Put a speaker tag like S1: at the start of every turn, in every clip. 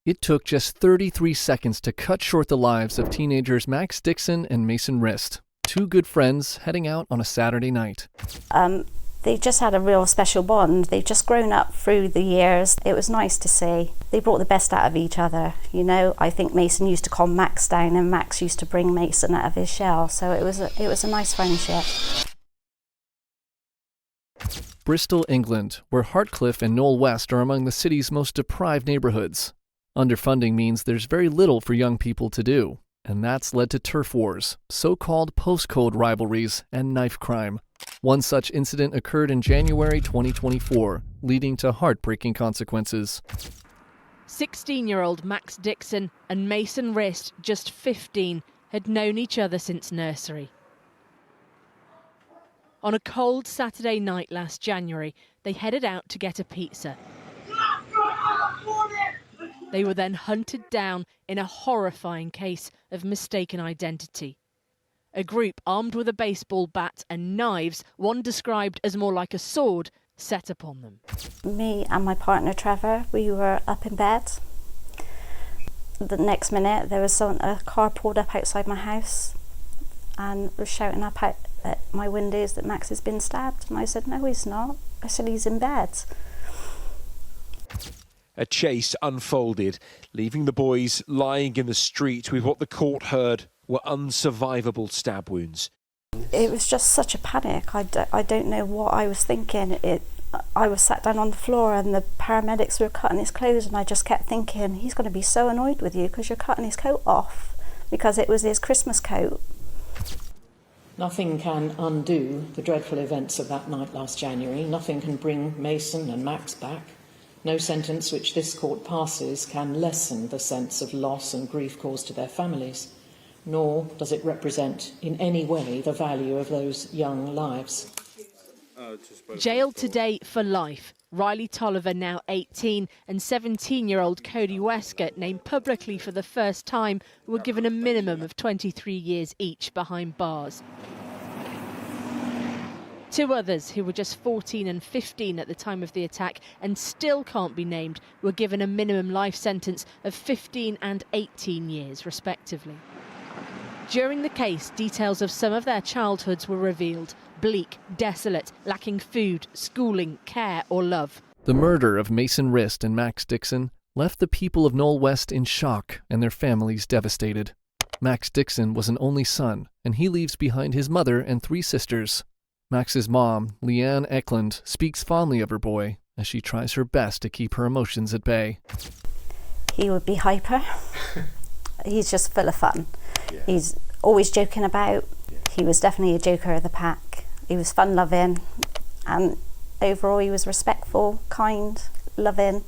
S1: It took just 33 seconds to cut short the lives of teenagers Max Dixon and Mason Rist, two good friends heading out on a Saturday night.
S2: They just had a real special bond. They've just grown up through the years. It was nice to see. They brought the best out of each other. You know, I think Mason used to calm Max down and Max used to bring Mason out of his shell. So it was a nice friendship.
S1: Bristol, England, where Hartcliffe and Knowle West are among the city's most deprived neighborhoods. Underfunding means there's very little for young people to do, and that's led to turf wars, so-called postcode rivalries, and knife crime. One such incident occurred in January 2024, leading to heartbreaking consequences.
S3: 16-year-old Max Dixon and Mason Rist, just 15, had known each other since nursery. On a cold Saturday night last January, they headed out to get a pizza. They were then hunted down in a horrifying case of mistaken identity. A group armed with a baseball bat and knives, one described as more like a sword, set upon them.
S2: Me and my partner Trevor, we were up in bed. The next minute there was a car pulled up outside my house and was shouting up out at my windows that Max has been stabbed. And I said, no, he's not. I said, he's in bed.
S4: A chase unfolded, leaving the boys lying in the street with what the court heard were unsurvivable stab wounds.
S2: It was just such a panic. I don't know what I was thinking. I was sat down on the floor and the paramedics were cutting his clothes, and I just kept thinking, he's going to be so annoyed with you because you're cutting his coat off, because it was his Christmas coat.
S5: Nothing can undo the dreadful events of that night last January. Nothing can bring Mason and Max back. No sentence which this court passes can lessen the sense of loss and grief caused to their families, nor does it represent in any way the value of those young lives.
S3: Jailed today for life, Riley Tolliver, now 18, and 17-year-old Cody Westcott, named publicly for the first time, were given a minimum of 23 years each behind bars. Two others, who were just 14 and 15 at the time of the attack and still can't be named, were given a minimum life sentence of 15 and 18 years, respectively. During the case, details of some of their childhoods were revealed. Bleak, desolate, lacking food, schooling, care or love.
S1: The murder of Mason Rist and Max Dixon left the people of Knowle West in shock and their families devastated. Max Dixon was an only son, and he leaves behind his mother and 3 sisters. Max's mom, Leanne Ekland, speaks fondly of her boy as she tries her best to keep her emotions at bay.
S2: He would be hyper. He's just full of fun. Yeah. He's always joking about. Yeah. He was definitely a joker of the pack. He was fun-loving, and overall he was respectful, kind, loving.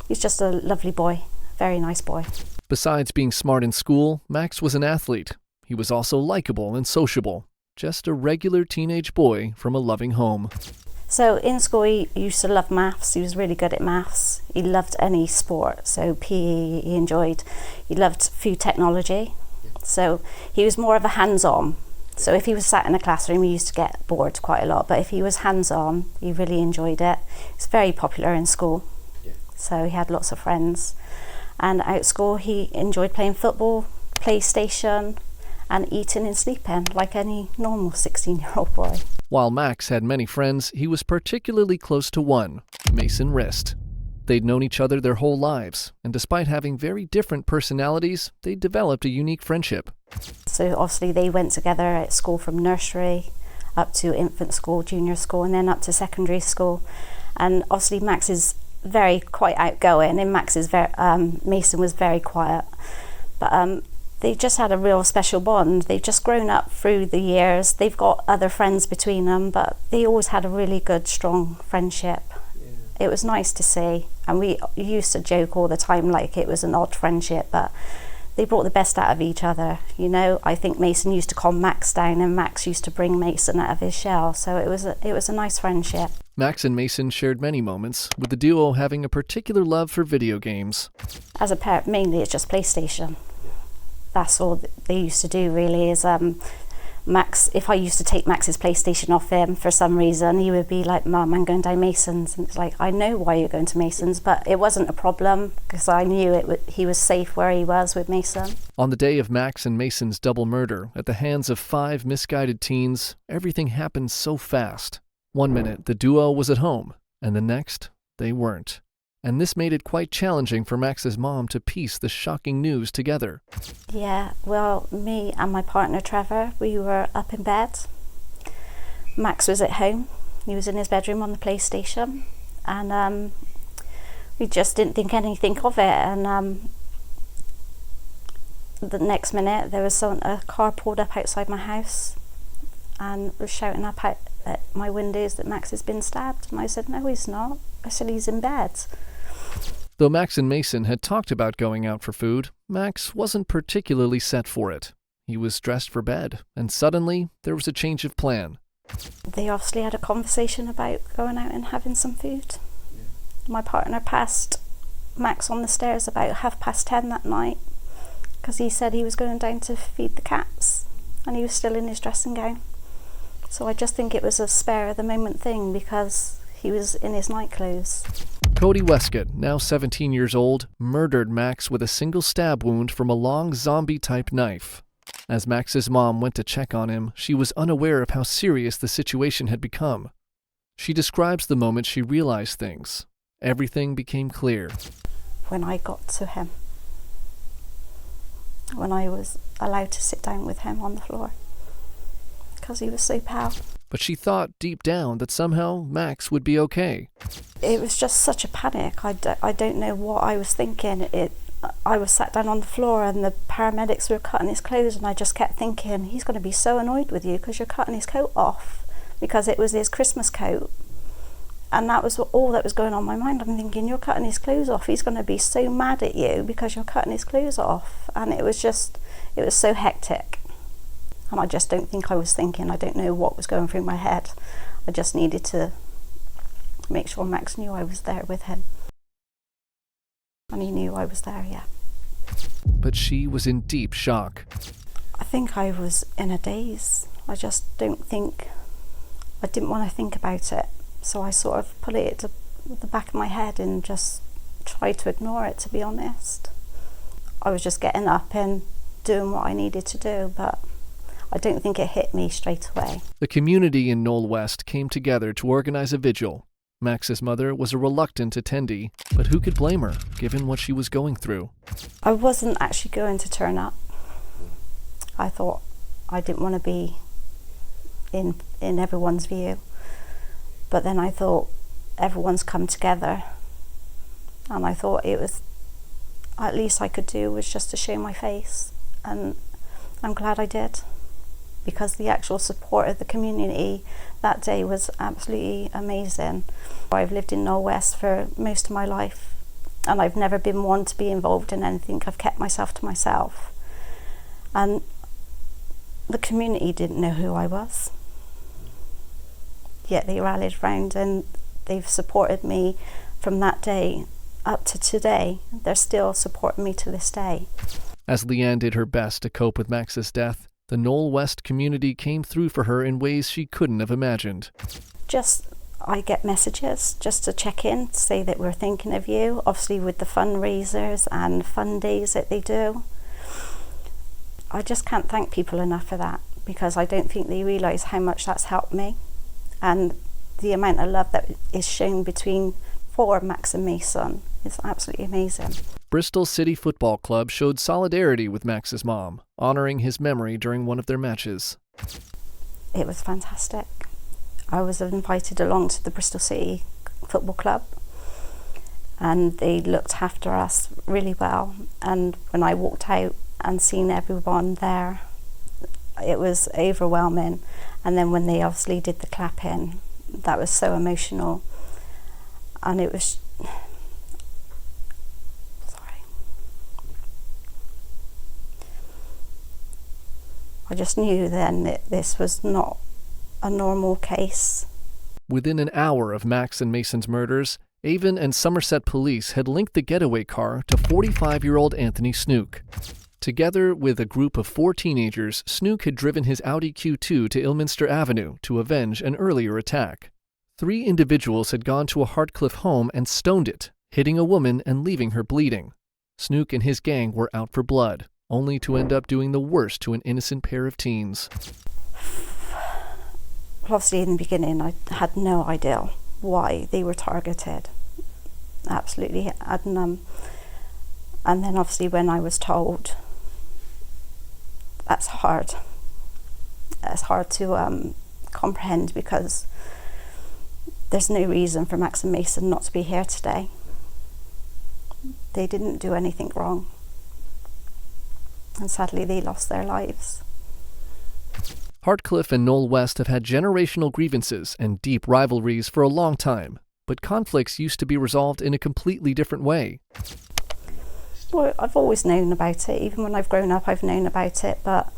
S2: He's just a lovely boy, very nice boy.
S1: Besides being smart in school, Max was an athlete. He was also likable and sociable. Just a regular teenage boy from a loving home.
S2: So in school he used to love maths. He was really good at maths. He loved any sport, so PE he enjoyed. He loved food technology, so he was more of a hands-on. So if he was sat in a classroom, he used to get bored quite a lot, but if he was hands-on, he really enjoyed it. He was very popular in school, so he had lots of friends. And out school he enjoyed playing football, PlayStation, and eating and sleeping like any normal 16-year-old boy.
S1: While Max had many friends, he was particularly close to one, Mason Rist. They'd known each other their whole lives, and despite having very different personalities, they developed a unique friendship. So
S2: obviously they went together at school from nursery up to infant school, junior school, and then up to secondary school. And obviously Max is quite outgoing, and Mason was very quiet. But they just had a real special bond. They've just grown up through the years. They've got other friends between them, but they always had a really good, strong friendship. Yeah. It was nice to see. And we used to joke all the time like it was an odd friendship, but they brought the best out of each other. You know, I think Mason used to calm Max down and Max used to bring Mason out of his shell. So it was a nice friendship.
S1: Max and Mason shared many moments, with the duo having a particular love for video games.
S2: As a pair, mainly it's just PlayStation. That's all they used to do really, is Max, if I used to take Max's PlayStation off him for some reason, he would be like, "Mum, I'm going down Mason's." And it's like, I know why you're going to Mason's, but it wasn't a problem because I knew he was safe where he was with Mason.
S1: On the day of Max and Mason's double murder at the hands of 5 misguided teens, everything happened so fast. One minute, the duo was at home, and the next, they weren't. And this made it quite challenging for Max's mom to piece the shocking news together.
S2: Yeah, well, me and my partner Trevor, we were up in bed. Max was at home. He was in his bedroom on the PlayStation, and we just didn't think anything of it. And the next minute, there was a car pulled up outside my house and was shouting up out at my windows that Max has been stabbed. And I said, "No, he's not." I said, "He's in bed."
S1: Though Max and Mason had talked about going out for food, Max wasn't particularly set for it. He was dressed for bed, and suddenly there was a change of plan.
S2: They obviously had a conversation about going out and having some food. Yeah. My partner passed Max on the stairs about 10:30 that night because he said he was going down to feed the cats and he was still in his dressing gown. So I just think it was a spare of the moment thing because he was in his night clothes.
S1: Cody Westcott, now 17 years old, murdered Max with a single stab wound from a long zombie-type knife. As Max's mom went to check on him, she was unaware of how serious the situation had become. She describes the moment she realized things. Everything became clear.
S2: When I got to him, when I was allowed to sit down with him on the floor, because he was so pale.
S1: But she thought deep down that somehow Max would be okay.
S2: It was just such a panic. I don't know what I was thinking. I was sat down on the floor and the paramedics were cutting his clothes, and I just kept thinking, he's going to be so annoyed with you because you're cutting his coat off, because it was his Christmas coat. And that was all that was going on in my mind. I'm thinking, you're cutting his clothes off. He's going to be so mad at you because you're cutting his clothes off. And it was so hectic. And I just don't think I was thinking. I don't know what was going through my head. I just needed to make sure Max knew I was there with him. And he knew I was there, yeah.
S1: But she was in deep shock.
S2: I think I was in a daze. I didn't want to think about it. So I sort of put it to the back of my head and just tried to ignore it, to be honest. I was just getting up and doing what I needed to do, but I don't think it hit me straight away.
S1: The community in Knowle West came together to organize a vigil. Max's mother was a reluctant attendee, but who could blame her, given what she was going through?
S2: I wasn't actually going to turn up. I thought I didn't want to be in everyone's view. But then I thought everyone's come together, and I thought it was, at least I could do was just to show my face, and I'm glad I did, because the actual support of the community that day was absolutely amazing. I've lived in Knowle West for most of my life, and I've never been one to be involved in anything. I've kept myself to myself, and the community didn't know who I was. Yet they rallied round and they've supported me from that day up to today. They're still supporting me to this day.
S1: As Leanne did her best to cope with Max's death, the Knowle West community came through for her in ways she couldn't have imagined.
S2: I get messages just to check in, to say that we're thinking of you, obviously with the fundraisers and fun days that they do. I just can't thank people enough for that, because I don't think they realise how much that's helped me. And the amount of love that is shown for Max and Mason is absolutely amazing.
S1: Bristol City Football Club showed solidarity with Max's mom, honouring his memory during one of their matches.
S2: It was fantastic. I was invited along to the Bristol City Football Club, and they looked after us really well. And when I walked out and seen everyone there, it was overwhelming. And then when they obviously did the clapping, that was so emotional. And it was, I just knew then that this was not a normal case.
S1: Within an hour of Max and Mason's murders, Avon and Somerset Police had linked the getaway car to 45-year-old Anthony Snook. Together with a group of 4 teenagers, Snook had driven his Audi Q2 to Ilminster Avenue to avenge an earlier attack. 3 individuals had gone to a Hartcliffe home and stoned it, hitting a woman and leaving her bleeding. Snook and his gang were out for blood, only to end up doing the worst to an innocent pair of teens.
S2: Obviously, in the beginning, I had no idea why they were targeted. Absolutely had none. And then obviously when I was told, that's hard. It's hard to comprehend, because there's no reason for Max and Mason not to be here today. They didn't do anything wrong. And sadly, they lost their lives.
S1: Hartcliffe and Knowle West have had generational grievances and deep rivalries for a long time, but conflicts used to be resolved in a completely different way.
S2: Well, I've always known about it. Even when I've grown up, I've known about it, but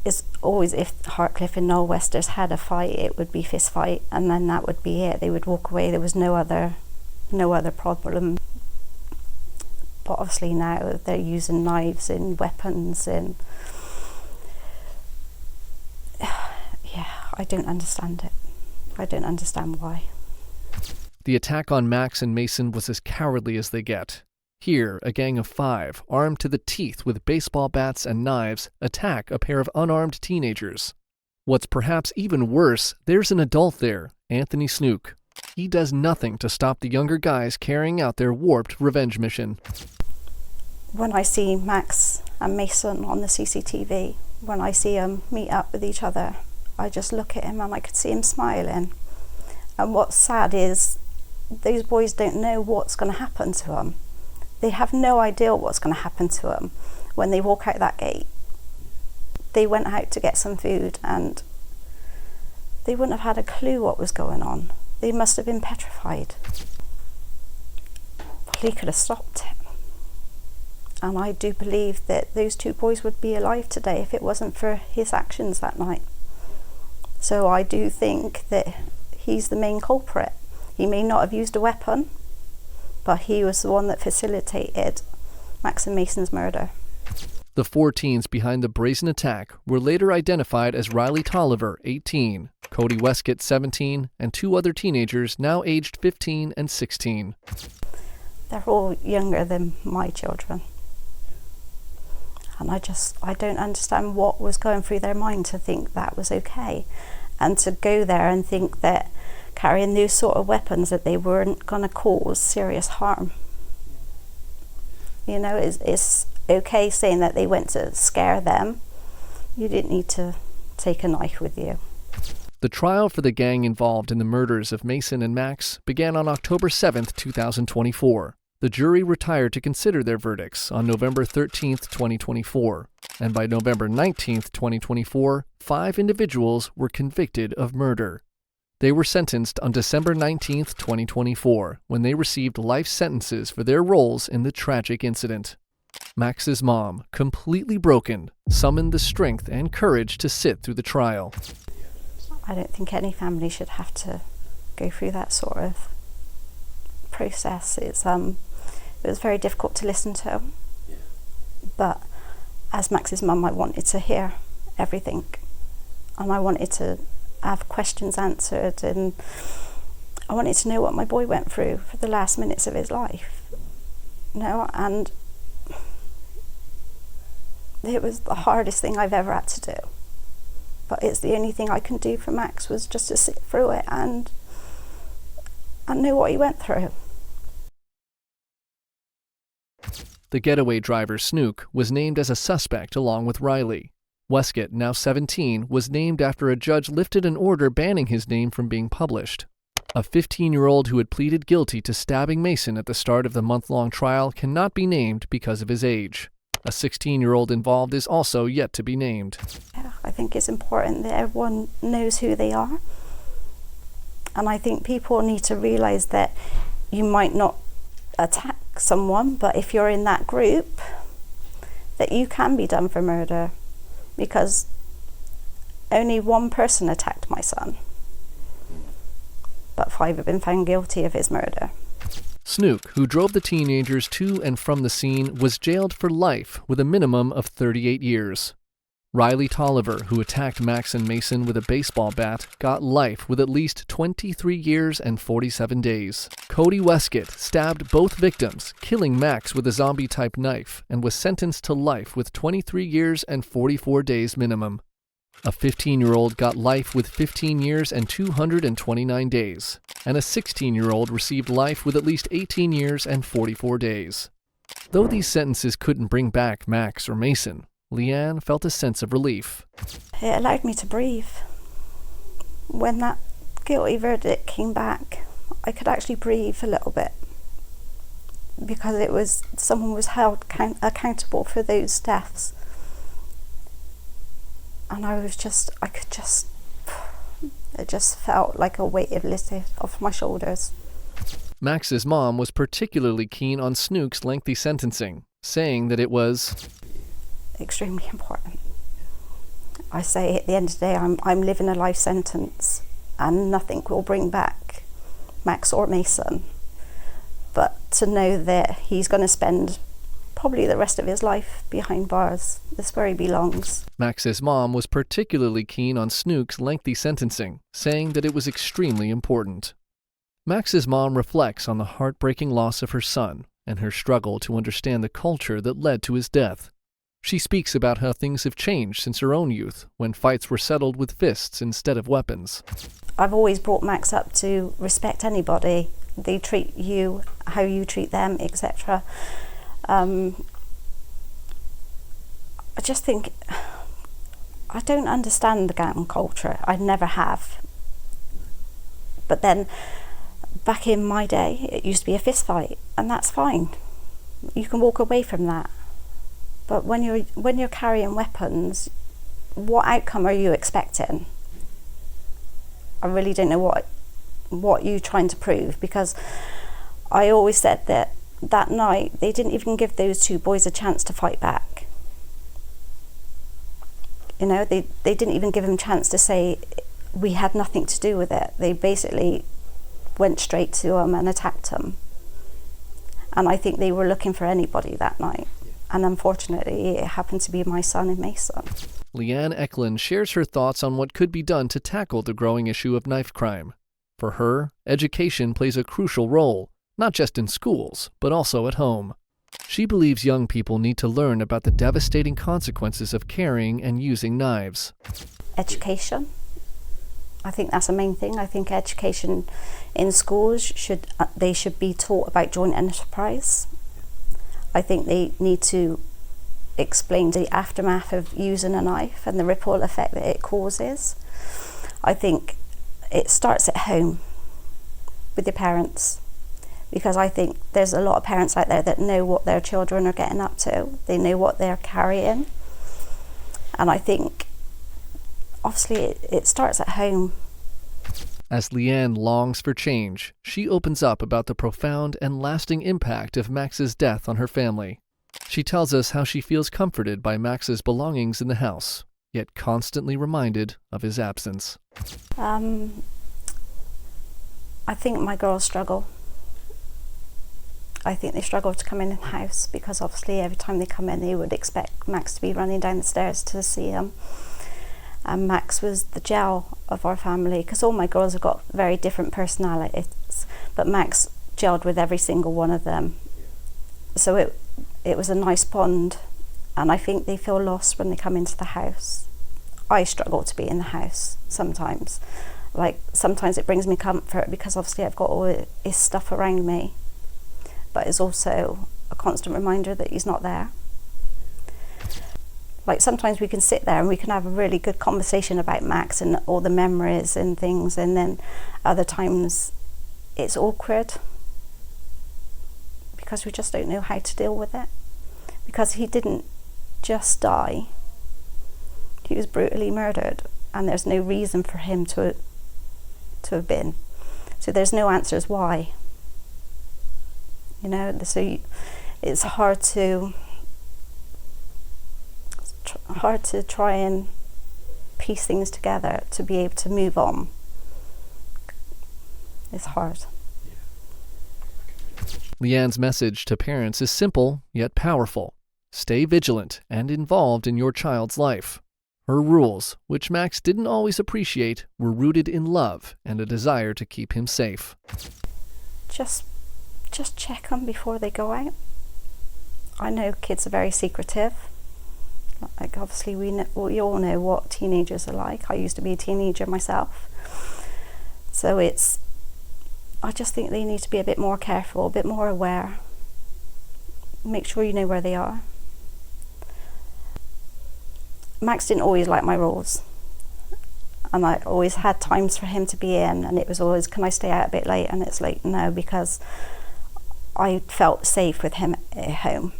S2: it's always, if Hartcliffe and Knowle Westers had a fight, it would be fist fight, and then that would be it. They would walk away. There was no other problem. But obviously now they're using knives and weapons, and yeah, I don't understand it. I don't understand why.
S1: The attack on Max and Mason was as cowardly as they get. Here, a gang of 5, armed to the teeth with baseball bats and knives, attack a pair of unarmed teenagers. What's perhaps even worse, there's an adult there, Anthony Snook. He does nothing to stop the younger guys carrying out their warped revenge mission.
S2: When I see Max and Mason on the CCTV, when I see them meet up with each other, I just look at him and I could see him smiling. And what's sad is those boys don't know what's going to happen to them. They have no idea what's going to happen to them when they walk out that gate. They went out to get some food and they wouldn't have had a clue what was going on. They must have been petrified. Well, he could have stopped it. And I do believe that those 2 boys would be alive today if it wasn't for his actions that night. So I do think that he's the main culprit. He may not have used a weapon, but he was the one that facilitated Max and Mason's murder.
S1: The 4 teens behind the brazen attack were later identified as Riley Tolliver, 18, Cody Westcott, 17, and 2 other teenagers now aged 15 and 16.
S2: They're all younger than my children. And I don't understand what was going through their mind to think that was okay. And to go there and think that carrying those sort of weapons, that they weren't going to cause serious harm. You know, it's okay saying that they went to scare them. You didn't need to take a knife with you.
S1: The trial for the gang involved in the murders of Mason and Max began on October 7, 2024. The jury retired to consider their verdicts on November 13, 2024, and by November 19, 2024, 5 individuals were convicted of murder. They were sentenced on December 19, 2024, when they received life sentences for their roles in the tragic incident. Max's mom, completely broken, summoned the strength and courage to sit through the trial.
S2: I don't think any family should have to go through that sort of process. It was very difficult to listen to. But as Max's mum, I wanted to hear everything, and I wanted to have questions answered, and I wanted to know what my boy went through for the last minutes of his life. You know, and it was the hardest thing I've ever had to do. But it's the only thing I can do for Max, was just to sit through it and know what he went through.
S1: The getaway driver, Snook, was named as a suspect along with Riley. Westcott, now 17, was named after a judge lifted an order banning his name from being published. A 15-year-old who had pleaded guilty to stabbing Mason at the start of the month-long trial cannot be named because of his age. A 16-year-old involved is also yet to be named.
S2: Yeah, I think it's important that everyone knows who they are. And I think people need to realise that you might not attack someone, but if you're in that group, that you can be done for murder, because only 1 person attacked my son, but 5 have been found guilty of his murder.
S1: Snook, who drove the teenagers to and from the scene, was jailed for life with a minimum of 38 years. Riley Tolliver, who attacked Max and Mason with a baseball bat, got life with at least 23 years and 47 days. Cody Westcott stabbed both victims, killing Max with a zombie-type knife, and was sentenced to life with 23 years and 44 days minimum. A 15-year-old got life with 15 years and 229 days, and a 16-year-old received life with at least 18 years and 44 days. Though these sentences couldn't bring back Max or Mason, Leanne felt a sense of relief.
S2: It allowed me to breathe. When that guilty verdict came back, I could actually breathe a little bit, because someone was held accountable for those deaths. And it just felt like a weight lifted off my shoulders.
S1: Max's mom was particularly keen on Snook's lengthy sentencing, saying that it was
S2: extremely important. I say at the end of the day, I'm living a life sentence, and nothing will bring back Max or Mason. But to know that he's going to spend probably the rest of his life behind bars, that's where he belongs.
S1: Max's mom was particularly keen on Snook's lengthy sentencing, saying that it was extremely important. Max's mom reflects on the heartbreaking loss of her son and her struggle to understand the culture that led to his death. She speaks about how things have changed since her own youth, when fights were settled with fists instead of weapons.
S2: I've always brought Max up to respect anybody. They treat you how you treat them, etc. I just think, I don't understand the gang culture. I never have. But then, back in my day, it used to be a fist fight, and that's fine. You can walk away from that. But when you're carrying weapons, what outcome are you expecting? I really don't know what you're trying to prove, because I always said that night they didn't even give those two boys a chance to fight back. You know, they didn't even give them a chance to say we had nothing to do with it. They basically went straight to him and attacked him. And I think they were looking for anybody that night. And unfortunately, it happened to be my son and Mason.
S1: Leanne Ekland shares her thoughts on what could be done to tackle the growing issue of knife crime. For her, education plays a crucial role, not just in schools, but also at home. She believes young people need to learn about the devastating consequences of carrying and using knives.
S2: Education. I think that's the main thing. I think education in schools should be taught about joint enterprise. I think they need to explain the aftermath of using a knife and the ripple effect that it causes. I think it starts at home with your parents, because I think there's a lot of parents out there that know what their children are getting up to. They know what they're carrying. And I think, obviously, it starts at home.
S1: As Leanne longs for change, she opens up about the profound and lasting impact of Max's death on her family. She tells us how she feels comforted by Max's belongings in the house, yet constantly reminded of his absence.
S2: I think my girls struggle. I think they struggle to come in the house, because obviously every time they come in they would expect Max to be running down the stairs to see him. And Max was the gel of our family, because all my girls have got very different personalities, but Max gelled with every single one of them. So it was a nice bond, and I think they feel lost when they come into the house. I struggle to be in the house sometimes. Like, sometimes it brings me comfort, because obviously I've got all his stuff around me, but it's also a constant reminder that he's not there. Like, sometimes we can sit there and we can have a really good conversation about Max and all the memories and things, and then other times it's awkward, because we just don't know how to deal with it. Because he didn't just die, he was brutally murdered, and there's no reason for him to have been. So there's no answers why. You know, so it's hard to try and piece things together to be able to move on. It's hard.
S4: Yeah.
S1: Leanne's message to parents is simple yet powerful. Stay vigilant and involved in your child's life. Her rules, which Max didn't always appreciate, were rooted in love and a desire to keep him safe.
S2: Just check them before they go out. I know kids are very secretive. Like, obviously we all know what teenagers are like. I used to be a teenager myself. So I just think they need to be a bit more careful, a bit more aware. Make sure you know where they are. Max didn't always like my rules. And I always had times for him to be in, and it was always, can I stay out a bit late? And it's like, no, because I felt safe with him at home.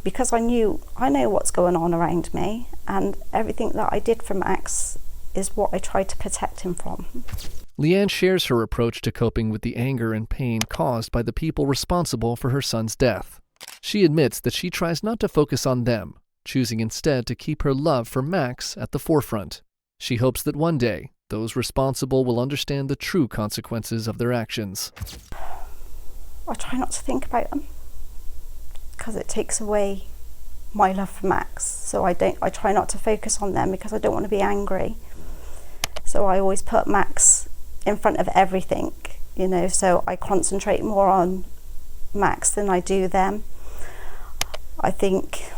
S2: Because I know what's going on around me, and everything that I did for Max is what I tried to protect him from.
S1: Leanne shares her approach to coping with the anger and pain caused by the people responsible for her son's death. She admits that she tries not to focus on them, choosing instead to keep her love for Max at the forefront. She hopes that one day, those responsible will understand the true consequences of their actions.
S2: I try not to think about them, because it takes away my love for Max. So I try not to focus on them because I don't want to be angry. So I always put Max in front of everything, so I concentrate more on Max than I do them. I think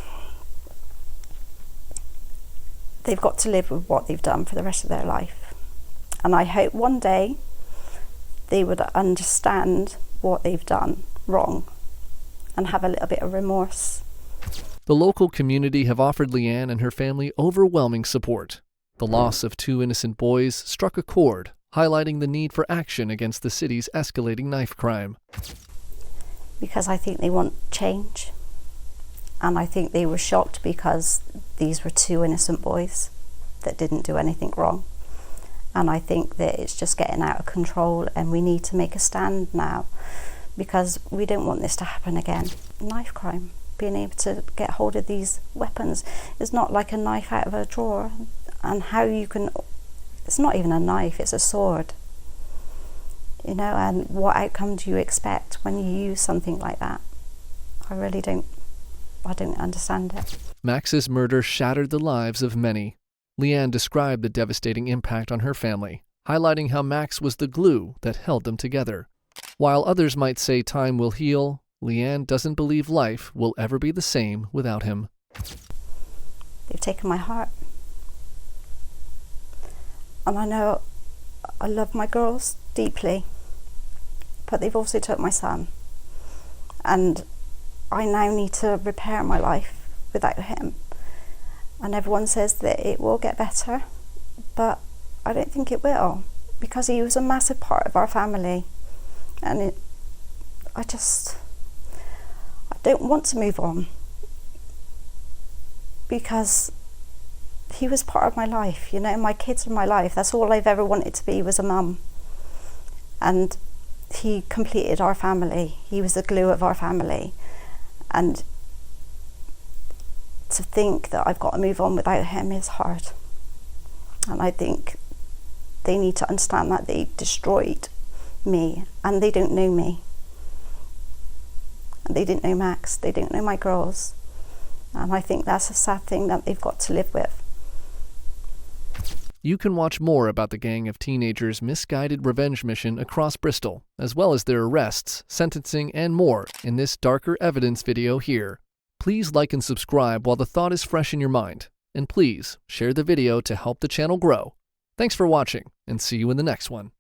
S2: they've got to live with what they've done for the rest of their life. And I hope one day they would understand what they've done wrong and have a little bit of remorse.
S1: The local community have offered Leanne and her family overwhelming support. The loss of 2 innocent boys struck a chord, highlighting the need for action against the city's escalating knife crime.
S2: Because I think they want change. And I think they were shocked because these were 2 innocent boys that didn't do anything wrong. And I think that it's just getting out of control, and we need to make a stand now, because we don't want this to happen again. Knife crime, being able to get hold of these weapons is not like a knife out of a drawer, and it's not even a knife, it's a sword. And what outcome do you expect when you use something like that? I don't understand it.
S1: Max's murder shattered the lives of many. Leanne described the devastating impact on her family, highlighting how Max was the glue that held them together. While others might say time will heal, Leanne doesn't believe life will ever be the same without him.
S2: They've taken my heart. And I know I love my girls deeply, but they've also took my son. And I now need to repair my life without him. And everyone says that it will get better, but I don't think it will, because he was a massive part of our family. And I don't want to move on, because he was part of my life, my kids are my life. That's all I've ever wanted to be, was a mum. And he completed our family. He was the glue of our family. And to think that I've got to move on without him is hard. And I think they need to understand that they destroyed me, and they don't know me. And they didn't know Max, they didn't know my girls. And I think that's a sad thing that they've got to live with.
S1: You can watch more about the gang of teenagers' misguided revenge mission across Bristol, as well as their arrests, sentencing, and more in this darker evidence video here. Please like and subscribe while the thought is fresh in your mind. And please share the video to help the channel grow. Thanks for watching, and see you in the next one.